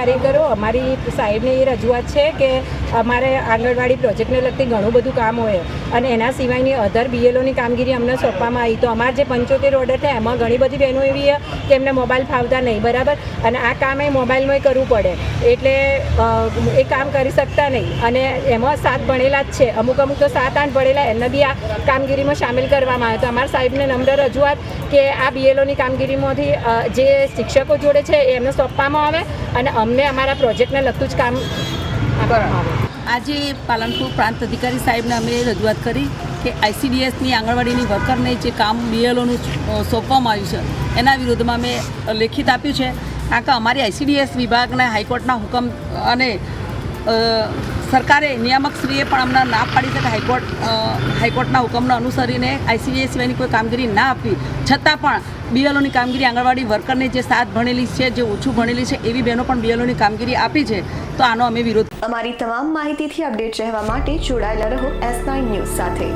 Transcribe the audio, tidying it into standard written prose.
કારીગરો અમારી સાહેબને એ રજૂઆત છે કે અમારે આંગણવાડી પ્રોજેક્ટને લગતી ઘણું બધું કામ હોય અને એના સિવાયની અધર બીએલઓની કામગીરી અમને સોંપવામાં આવી તો અમારે જે 75 ઓર્ડર છે એમાં ઘણી બધી બહેનો એવી છે કે એમને મોબાઈલ ફાવતા નહીં, બરાબર, અને આ કામ એ મોબાઈલમાં કરવું પડે એટલે એ કામ કરી શકતા નહીં અને એમાં 7 ભણેલા જ છે, અમુક તો 7-8 ભણેલા એમને બી આ કામગીરીમાં સામેલ કરવામાં આવે તો અમારા સાહેબને નમ્ર રજૂઆત કે આ બીએલઓની કામગીરીમાંથી જે શિક્ષકો જોડે છે એમને સોંપવામાં આવે અને અમને અમારા પ્રોજેક્ટને લગતું જ કામ આપવામાં આવે। આજે પાલનપુર પ્રાંત અધિકારી સાહેબને અમે રજૂઆત કરી કે આઈસીડીએસની આંગણવાડીની વર્કરને જે કામ બીએલઓનું સોંપવામાં આવ્યું છે એના વિરોધમાં મેં લેખિત આપ્યું છે, કારણ કે અમારી આઈસીડીએસ વિભાગના હાઈકોર્ટના હુકમ અને સરકારે નિયામકશ્રીએ પણ અમને ના પાડી છે કે હાઈકોર્ટના હુકમને અનુસરીને આઈસીડીએસ સિવાયની કોઈ કામગીરી ના આપવી છતાં પણ બીએલઓની કામગીરી આંગણવાડી વર્કરને જે 7 ભણેલી છે, જે ઓછું ભણેલી છે એવી બહેનો પણ બીએલઓની કામગીરી આપી છે તો આનો અમે વિરોધ। અમારી તમામ માહિતીથી અપડેટ રહેવા માટે જોડાયેલા રહો S9 ન્યૂઝ સાથે।